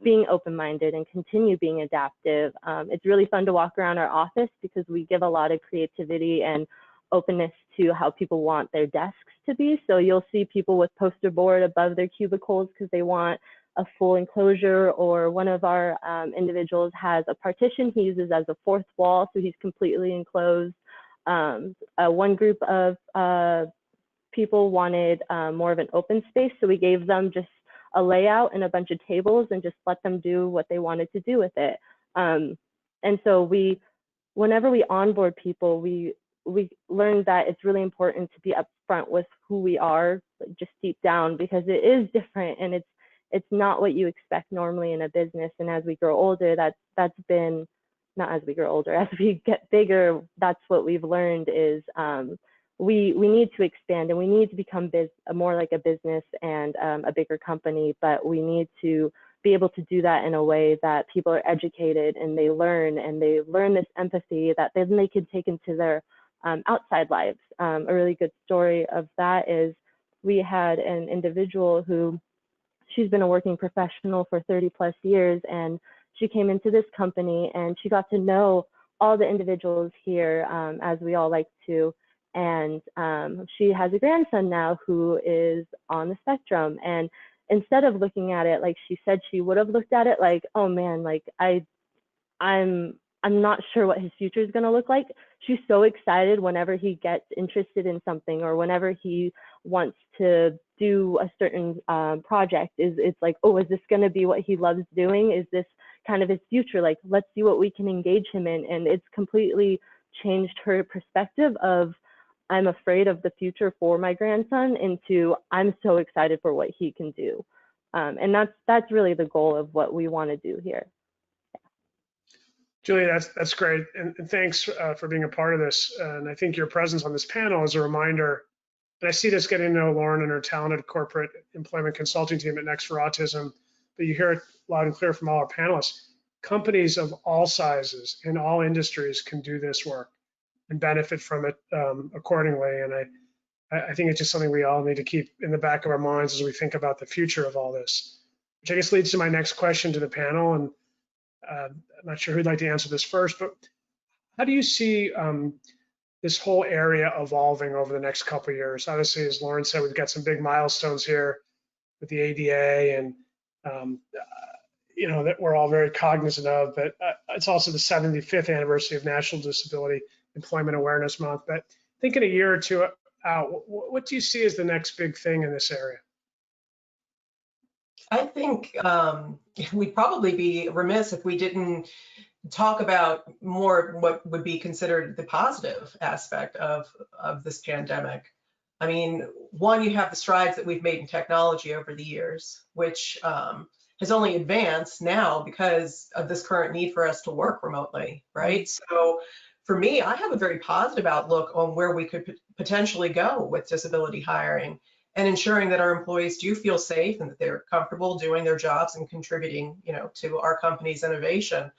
being open-minded and continue being adaptive. It's really fun to walk around our office because we give a lot of creativity and openness to how people want their desks to be. So you'll see people with poster board above their cubicles because they want a full enclosure, or one of our individuals has a partition he uses as a fourth wall, so he's completely enclosed. One group of people wanted more of an open space, so we gave them just a layout and a bunch of tables and just let them do what they wanted to do with it. And so whenever we onboard people, we learned that it's really important to be upfront with who we are, just deep down, because it is different and it's not what you expect normally in a business. And as we grow older, that's been, not as we grow older, as we get bigger, that's what we've learned is we need to expand, and we need to become more like a business and a bigger company, but we need to be able to do that in a way that people are educated and they learn this empathy that then they can take into their outside lives. A really good story of that is we had an individual who, she's been a working professional for 30 plus years, and she came into this company and she got to know all the individuals here, as we all like to. And she has a grandson now who is on the spectrum. And instead of looking at it like she said she would have looked at it like, oh man, like I'm not sure what his future is going to look like. She's so excited whenever he gets interested in something, or whenever he wants to do a certain project. It's like, oh, is this going to be what he loves doing? Is this kind of his future? Like, let's see what we can engage him in. And it's completely changed her perspective of, I'm afraid of the future for my grandson, into I'm so excited for what he can do. And that's really the goal of what we want to do here. Julia, that's great. And thanks for being a part of this. And I think your presence on this panel is a reminder, and I see this getting to know Lauren and her talented corporate employment consulting team at Next for Autism, but you hear it loud and clear from all our panelists. Companies of all sizes in all industries can do this work and benefit from it accordingly. And I think it's just something we all need to keep in the back of our minds as we think about the future of all this, which I guess leads to my next question to the panel. And I'm not sure who'd like to answer this first, but how do you see this whole area evolving over the next couple of years? Obviously, as Lauren said, we've got some big milestones here with the ADA, and that we're all very cognizant of, but it's also the 75th anniversary of National Disability Employment Awareness Month. But think in a year or two out, what do you see as the next big thing in this area? I think we'd probably be remiss if we didn't talk about more what would be considered the positive aspect of this pandemic. I mean, one, you have the strides that we've made in technology over the years, which has only advanced now because of this current need for us to work remotely, right? So for me, I have a very positive outlook on where we could potentially go with disability hiring, and ensuring that our employees do feel safe and that they're comfortable doing their jobs and contributing, to our company's innovation.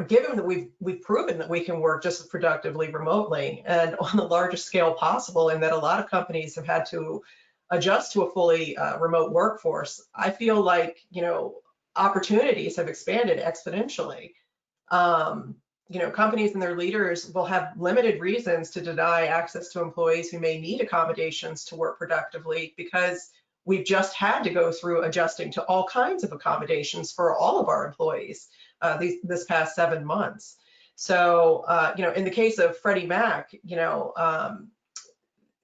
given that we've proven that we can work just as productively remotely and on the largest scale possible, and that a lot of companies have had to adjust to a fully remote workforce, I feel like, opportunities have expanded exponentially. Companies and their leaders will have limited reasons to deny access to employees who may need accommodations to work productively, because we've just had to go through adjusting to all kinds of accommodations for all of our employees this past 7 months. So, in the case of Freddie Mac,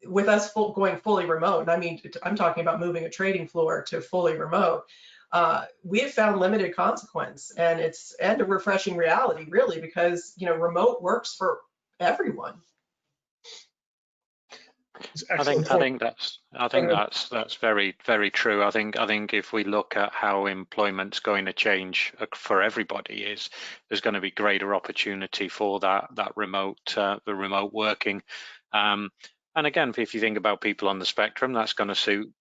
with us going fully remote, and I mean, I'm talking about moving a trading floor to fully remote, we have found limited consequence, and it's a refreshing reality, really, because remote works for everyone. I think that's very, very true. I think if we look at how employment's going to change for everybody, there's going to be greater opportunity for the remote working. And again, if you think about people on the spectrum, that's going to suit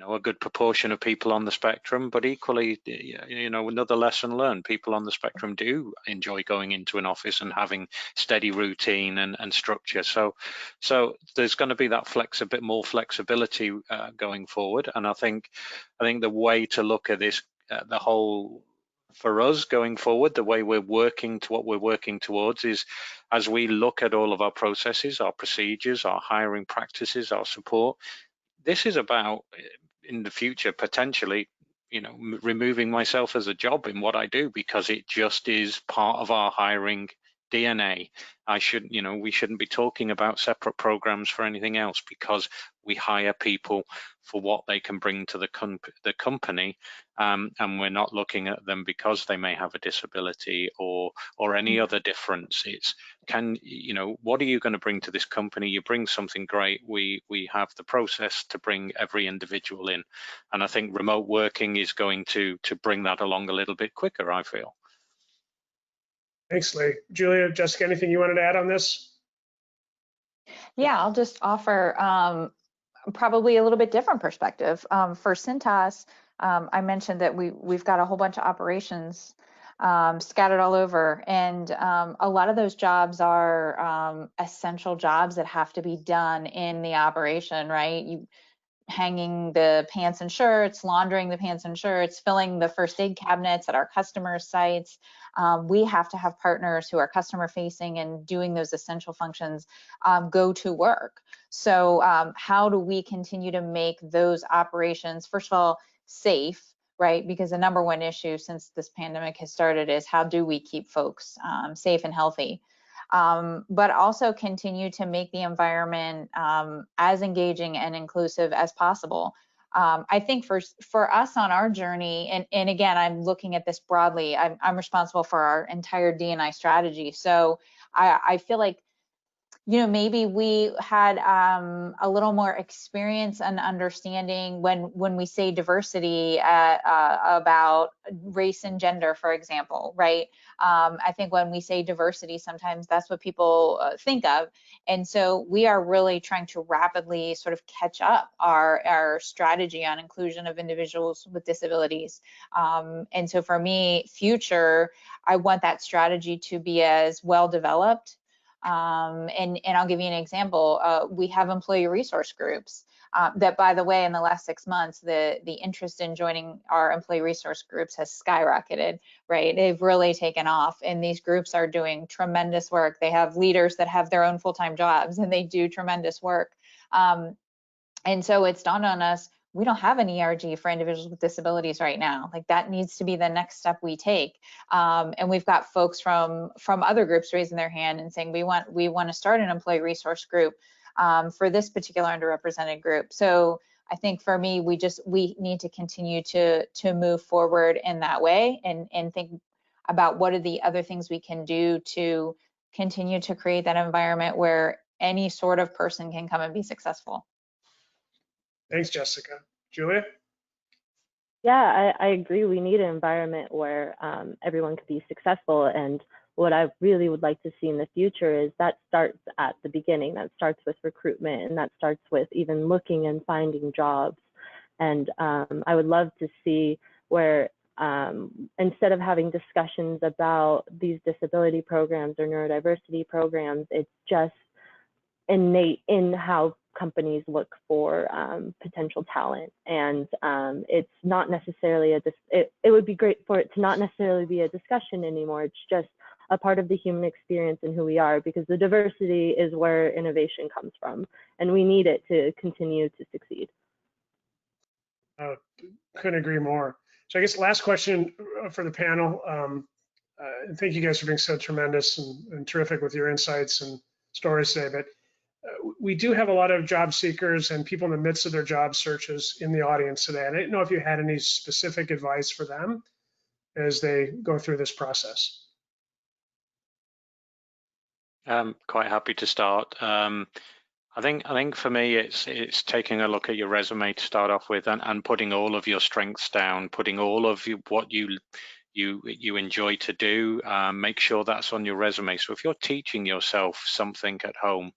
a good proportion of people on the spectrum, but equally, another lesson learned, people on the spectrum do enjoy going into an office and having steady routine and structure. So there's going to be that a bit more flexibility going forward. And I think the way to look at this, the whole, for us going forward, the way we're working to what we're working towards is, as we look at all of our processes, our procedures, our hiring practices, our support, this is about, in the future, potentially, removing myself as a job in what I do, because it just is part of our hiring DNA. We shouldn't be talking about separate programs for anything else, because we hire people for what they can bring to the company, and we're not looking at them because they may have a disability or any other difference. It's what are you going to bring to this company? You bring something great. We have the process to bring every individual in, and I think remote working is going to bring that along a little bit quicker, I feel. Thanks, Lee. Julia, Jessica, anything you wanted to add on this? Yeah, I'll just offer probably a little bit different perspective. For Cintas, I mentioned that we've got a whole bunch of operations scattered all over, and a lot of those jobs are essential jobs that have to be done in the operation, right? Hanging the pants and shirts, laundering the pants and shirts, filling the first aid cabinets at our customer sites. We have to have partners who are customer facing and doing those essential functions go to work. So how do we continue to make those operations, first of all, safe, right? Because the number one issue since this pandemic has started is, how do we keep folks safe and healthy? But also continue to make the environment as engaging and inclusive as possible. I think for us on our journey, and again, I'm looking at this broadly, I'm responsible for our entire D&I strategy. So I feel like, maybe we had a little more experience and understanding when we say diversity about race and gender, for example, right? I think when we say diversity, sometimes that's what people think of. And so we are really trying to rapidly sort of catch up our strategy on inclusion of individuals with disabilities. And so for me, future, I want that strategy to be as well developed. And I'll give you an example. We have employee resource groups that, by the way, in the last 6 months, the interest in joining our employee resource groups has skyrocketed, right? They've really taken off, and these groups are doing tremendous work. They have leaders that have their own full-time jobs, and they do tremendous work. And so it's dawned on us, we don't have an ERG for individuals with disabilities right now. Like, that needs to be the next step we take. And we've got folks from other groups raising their hand and saying, we want to start an employee resource group for this particular underrepresented group. So I think for me, we need to continue to move forward in that way and think about what are the other things we can do to continue to create that environment where any sort of person can come and be successful. Thanks, Jessica. Julia? Yeah, I agree. We need an environment where everyone could be successful. And what I really would like to see in the future is that starts at the beginning. That starts with recruitment, and that starts with even looking and finding jobs. And I would love to see where instead of having discussions about these disability programs or neurodiversity programs, it's just innate in how companies look for potential talent. And it's not necessarily it would be great for it to not necessarily be a discussion anymore. It's just a part of the human experience and who we are, because the diversity is where innovation comes from, and we need it to continue to succeed. Couldn't agree more. So I guess last question for the panel. Thank you guys for being so tremendous and terrific with your insights and stories today. But we do have a lot of job seekers and people in the midst of their job searches in the audience today. And I didn't know if you had any specific advice for them as they go through this process. Quite happy to start. I think for me, it's taking a look at your resume to start off with, and putting all of your strengths down, putting all of what you enjoy to do. Make sure that's on your resume. So if you're teaching yourself something at home,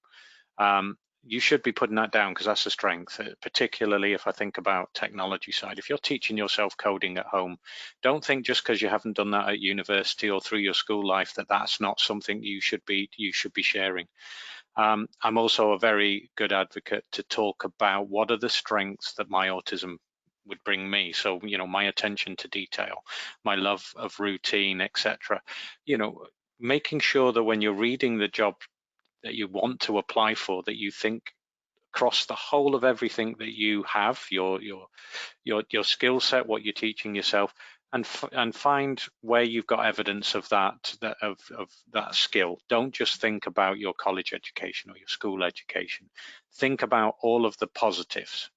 you should be putting that down, because that's a strength, particularly if I think about technology side. If you're teaching yourself coding at home, don't think just because you haven't done that at university or through your school life that that's not something you should be sharing. I'm also a very good advocate to talk about what are the strengths that my autism would bring me. So, my attention to detail, my love of routine, etc. Making sure that when you're reading the job that you want to apply for, that you think across the whole of everything that you have, your skill set, what you're teaching yourself, and find where you've got evidence of that skill. Don't just think about your college education or your school education. Think about all of the positives,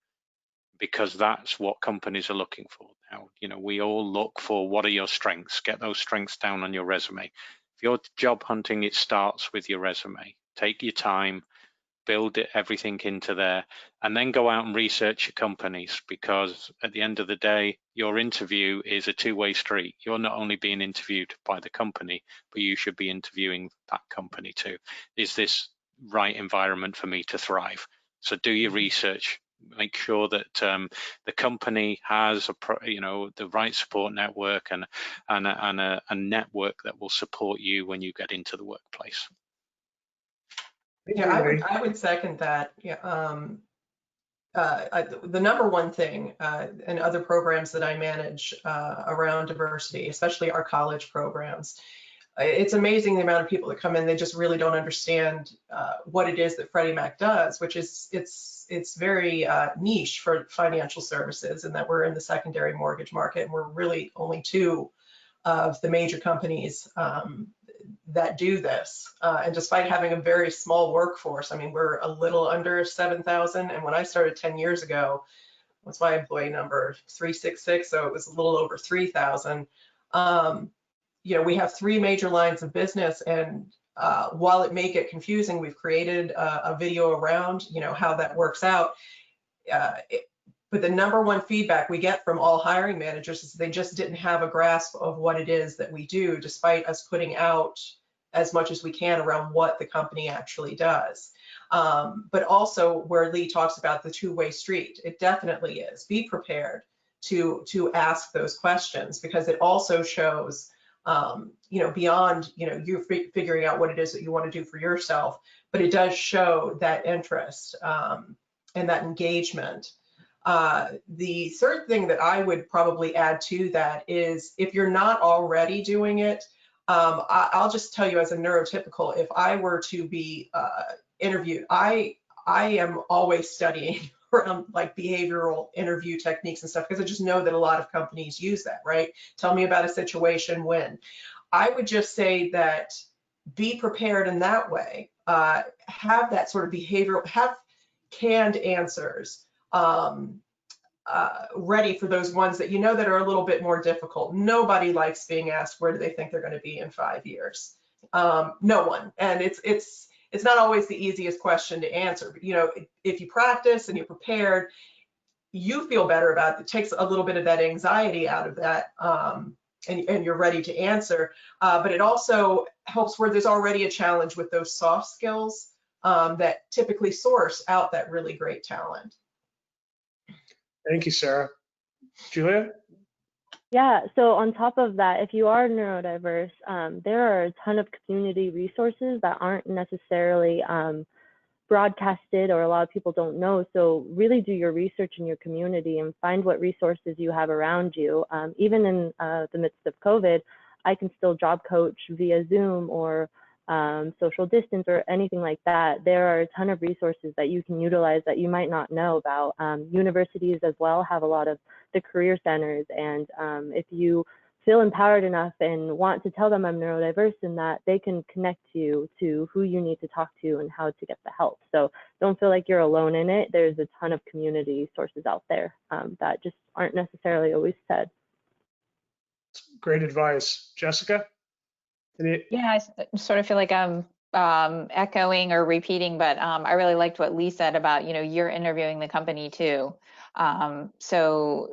because that's what companies are looking for now. We all look for, what are your strengths? Get those strengths down on your resume. If you're job hunting, it starts with your resume. Take your time, build everything into there, and then go out and research your companies, because at the end of the day, your interview is a two-way street. You're not only being interviewed by the company, but you should be interviewing that company too. Is this right environment for me to thrive? So do your research. Make sure that the company has the right support network and a network that will support you when you get into the workplace. Yeah, I would second that. Yeah, the number one thing, and other programs that I manage around diversity, especially our college programs, it's amazing the amount of people that come in, they just really don't understand what it is that Freddie Mac does, which is it's very niche for financial services, and that we're in the secondary mortgage market, and we're really only two of the major companies that do this. And despite having a very small workforce, I mean, we're a little under 7,000. And when I started 10 years ago, what's my employee number? 366. So it was a little over 3,000. We have three major lines of business. And while it may get confusing, we've created a video around, how that works out. But the number one feedback we get from all hiring managers is they just didn't have a grasp of what it is that we do, despite us putting out as much as we can around what the company actually does. But also where Lee talks about the two-way street, it definitely is. Be prepared to ask those questions, because it also shows, beyond, you figuring out what it is that you want to do for yourself, but it does show that interest and that engagement. The third thing that I would probably add to that is, if you're not already doing it, I'll just tell you as a neurotypical, if I were to be interviewed, I am always studying around like behavioral interview techniques and stuff, because I just know that a lot of companies use that, right? Tell me about a situation when. I would just say that be prepared in that way. Have that sort of behavioral, have canned answers. Ready for those ones that that are a little bit more difficult. Nobody likes being asked where do they think they're going to be in 5 years. No one, and it's not always the easiest question to answer. But if you practice and you're prepared, you feel better about it. It takes a little bit of that anxiety out of that, and you're ready to answer. But it also helps where there's already a challenge with those soft skills that typically source out that really great talent. Thank you, Sarah. Julia? Yeah, so on top of that, if you are neurodiverse, there are a ton of community resources that aren't necessarily broadcasted, or a lot of people don't know. So really do your research in your community and find what resources you have around you. Even in the midst of COVID, I can still job coach via Zoom or social distance or anything like that. There are a ton of resources that you can utilize that you might not know about. Universities as well have a lot of the career centers, and if you feel empowered enough and want to tell them I'm neurodiverse, and that they can connect you to who you need to talk to and how to get the help. So don't feel like you're alone in it. There's a ton of community sources out there that just aren't necessarily always said. Great advice. Jessica? Yeah, I sort of feel like I'm echoing or repeating, but I really liked what Lee said about, you're interviewing the company too. So,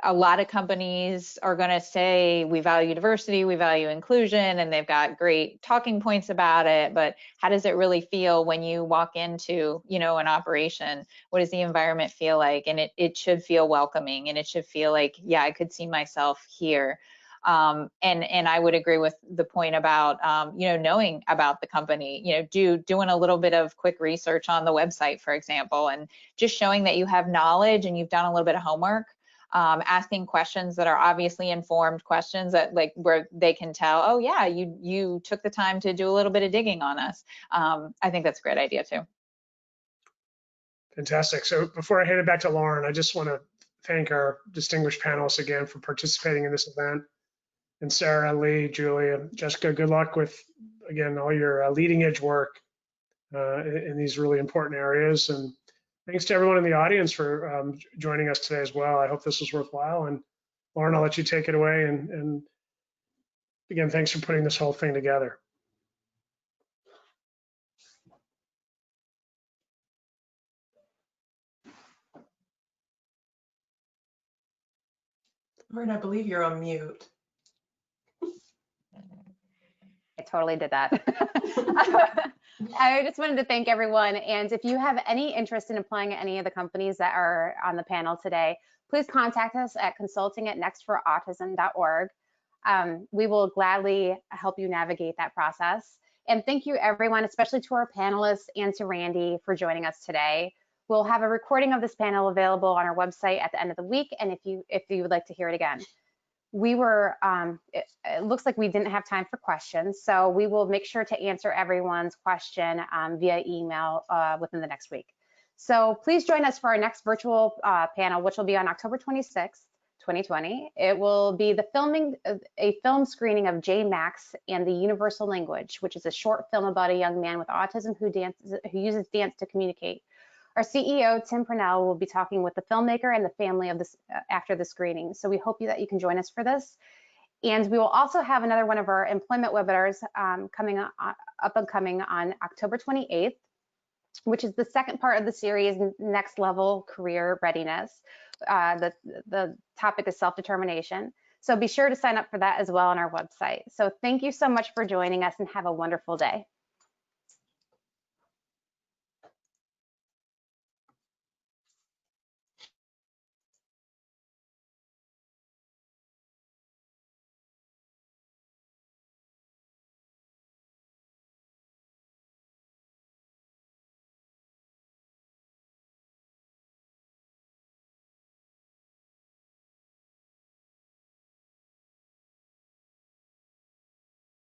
a lot of companies are going to say we value diversity, we value inclusion, and they've got great talking points about it. But how does it really feel when you walk into, an operation? What does the environment feel like? And it should feel welcoming, and it should feel like, yeah, I could see myself here. And I would agree with the point about, knowing about the company, doing a little bit of quick research on the website, for example, and just showing that you have knowledge and you've done a little bit of homework, asking questions that are obviously informed questions that where they can tell, oh yeah, you took the time to do a little bit of digging on us. I think that's a great idea too. Fantastic. So before I hand it back to Lauren, I just want to thank our distinguished panelists again for participating in this event. And Sarah, Lee, Julia, Jessica, good luck with, again, all your leading edge work in these really important areas. And thanks to everyone in the audience for joining us today as well. I hope this was worthwhile. And Lauren, I'll let you take it away. And again, thanks for putting this whole thing together. Lauren, I believe you're on mute. I totally did that. I just wanted to thank everyone. And if you have any interest in applying at any of the companies that are on the panel today, please contact us at consulting@nextforautism.org. We will gladly help you navigate that process. And thank you, everyone, especially to our panelists and to Randy for joining us today. We'll have a recording of this panel available on our website at the end of the week. And if you would like to hear it again. We were, it looks like we didn't have time for questions, so we will make sure to answer everyone's question via email within the next week. So please join us for our next virtual panel, which will be on October 26th, 2020. It will be a film screening of J. Max and the Universal Language, which is a short film about a young man with autism who uses dance to communicate. Our CEO, Tim Purnell, will be talking with the filmmaker and the family of this after the screening. So we hope that you can join us for this. And we will also have another one of our employment webinars coming on October 28th, which is the second part of the series, Next Level Career Readiness. The topic is self-determination. So be sure to sign up for that as well on our website. So thank you so much for joining us and have a wonderful day.